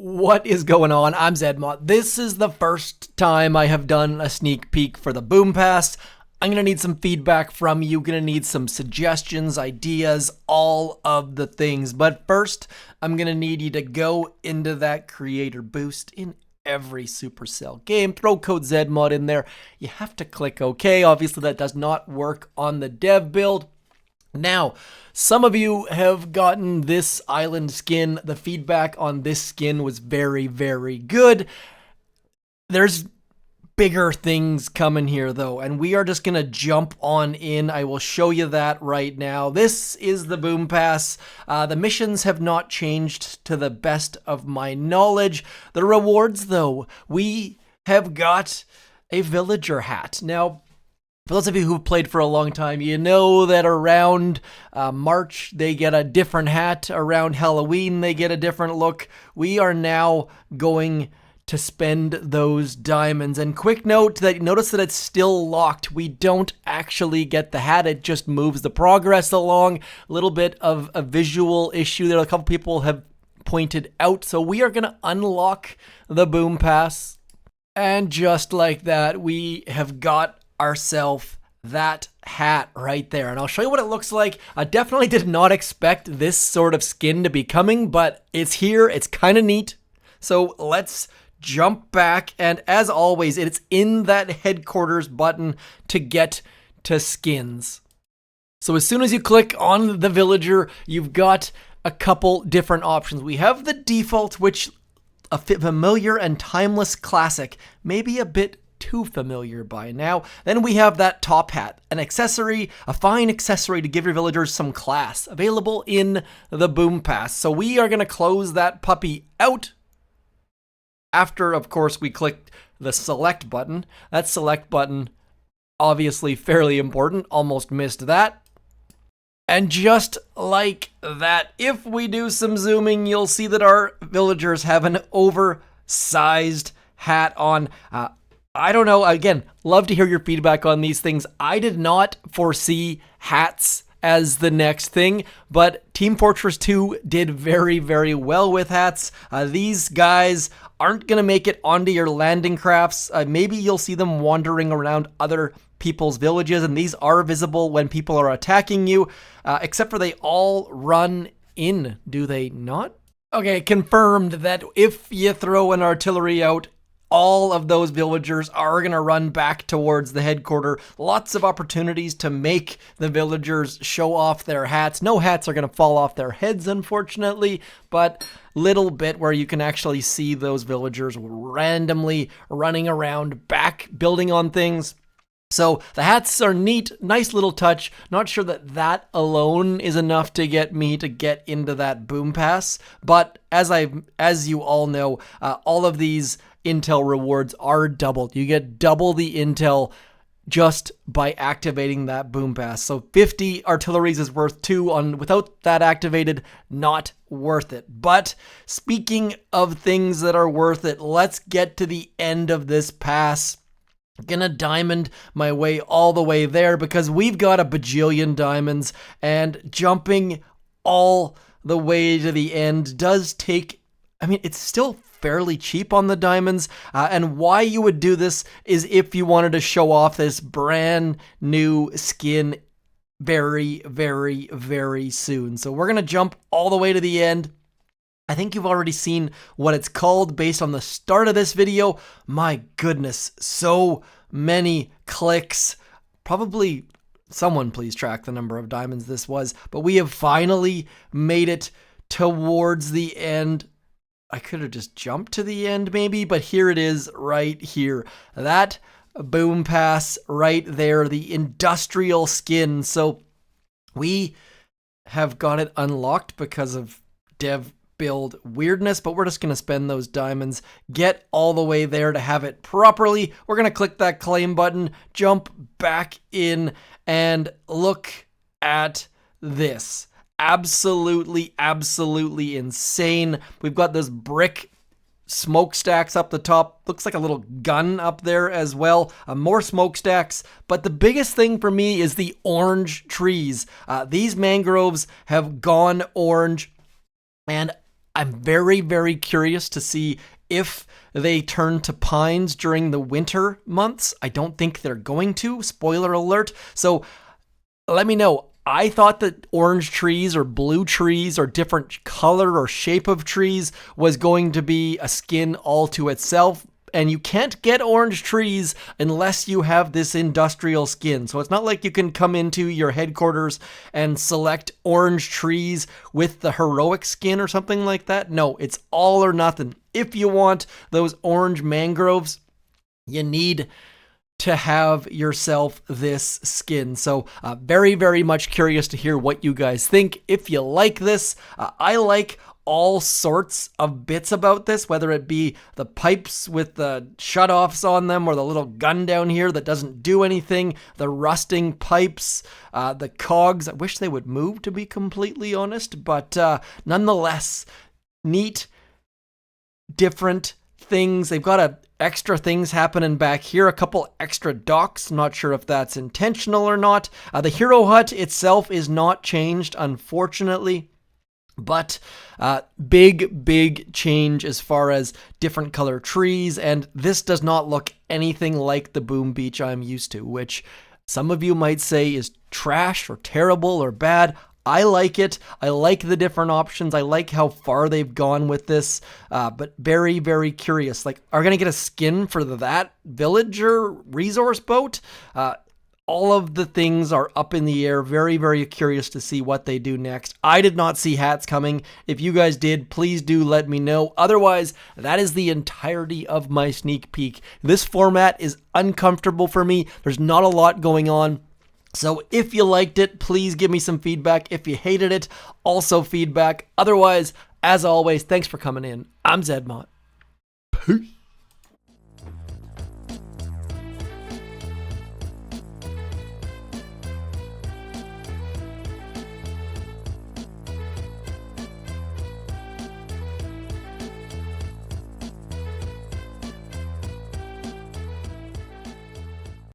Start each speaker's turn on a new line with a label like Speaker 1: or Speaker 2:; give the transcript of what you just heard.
Speaker 1: What is going on? I'm Zedmont. This is the first time I have done a sneak peek for the Boom Pass. I'm going to need some feedback from you. Going to need some suggestions, ideas, all of the things. But first, I'm going to need you to go into that creator boost in every Supercell game. Throw code ZMOD in there. You have to click OK. Obviously, that does not work on the dev build. Now, some of you have gotten this island skin. The feedback on this skin was very, very good. There's bigger things coming here, though, and we are just going to jump on in. I will show you that right now. This is the Boom Pass. The missions have not changed to the best of my knowledge. The rewards, though, we have got a villager hat. Now, for those of you who've played for a long time, you know that around March, they get a different hat. Around Halloween, they get a different look. We are now going to spend those diamonds. And quick note that notice that it's still locked. We don't actually get the hat. It just moves the progress along. A little bit of a visual issue that a couple people have pointed out. So we are going to unlock the Boom Pass. And just like that, we have got ourselves that hat right there, and I'll show you what it looks like. I definitely did not expect this sort of skin to be coming, but it's here. It's kind of neat. So let's jump back, and as always, it's in that headquarters button to get to skins. So as soon as you click on the villager, you've got a couple different options. We have the default, which a familiar and timeless classic, maybe a bit too familiar by now. Then we have that top hat, an accessory, a fine accessory to give your villagers some class, available in the Boom Pass. So we are going to close that puppy out after, of course, we click the select button. That select button, obviously fairly important, almost missed that. And just like that, if we do some zooming, you'll see that our villagers have an oversized hat on. I don't know. Again, love to hear your feedback on these things. I did not foresee hats as the next thing, but Team Fortress 2 did very, very well with hats. These guys aren't going to make it onto your landing crafts. Maybe you'll see them wandering around other people's villages, and these are visible when people are attacking you, except for they all run in, do they not? Okay, confirmed that if you throw an artillery out, all of those villagers are going to run back towards the headquarters. Lots of opportunities to make the villagers show off their hats. No hats are going to fall off their heads, unfortunately, but little bit where you can actually see those villagers randomly running around back, building on things. So the hats are neat, nice little touch. Not sure that alone is enough to get me to get into that Boom Pass, but as you all know, all of these intel rewards are doubled. You get double the intel just by activating that Boom Pass. So 50 artilleries is worth 2 on without that activated, not worth it. But speaking of things that are worth it, let's get to the end of this pass. Gonna diamond my way all the way there because we've got a bajillion diamonds, and jumping all the way to the end does take, it's still fairly cheap on the diamonds, and why you would do this is if you wanted to show off this brand new skin very, very, very soon. So we're gonna jump all the way to the end. I think you've already seen what it's called based on the start of this video. My goodness, so many clicks. Probably someone please track the number of diamonds this was, but we have finally made it towards the end. I could have just jumped to the end maybe, but here it is right here. That Boom Pass right there, the industrial skin. So we have got it unlocked because of dev build weirdness, but we're just going to spend those diamonds, get all the way there to have it properly. We're going to click that claim button, jump back in, and look at this. Absolutely, absolutely insane. We've got this brick smokestacks up the top. Looks like a little gun up there as well. More smokestacks. But the biggest thing for me is the orange trees. These mangroves have gone orange, and I'm very, very curious to see if they turn to pines during the winter months. I don't think they're going to. Spoiler alert. So let me know. I thought that orange trees or blue trees or different color or shape of trees was going to be a skin all to itself. And you can't get orange trees unless you have this industrial skin. So it's not like you can come into your headquarters and select orange trees with the heroic skin or something like that. No, it's all or nothing. If you want those orange mangroves, you need to have yourself this skin. So very, very much curious to hear what you guys think. If you like this, I like all sorts of bits about this, whether it be the pipes with the shutoffs on them or the little gun down here that doesn't do anything, the rusting pipes, the cogs. I wish they would move, to be completely honest, but nonetheless, neat, different things. They've got extra things happening back here, a couple extra docks. Not sure if that's intentional or not. The hero hut itself is not changed, unfortunately. But big change as far as different color trees, and this does not look anything like the Boom Beach I'm used to, which some of you might say is trash or terrible or bad. I like it. I like the different options. I like how far they've gone with this, but very, very curious. Like, are we going to get a skin for that villager resource boat? All of the things are up in the air. Very, very curious to see what they do next. I did not see hats coming. If you guys did, please do let me know. Otherwise, that is the entirety of my sneak peek. This format is uncomfortable for me. There's not a lot going on. So if you liked it, please give me some feedback. If you hated it, also feedback. Otherwise, as always, thanks for coming in. I'm Zedmont. Peace.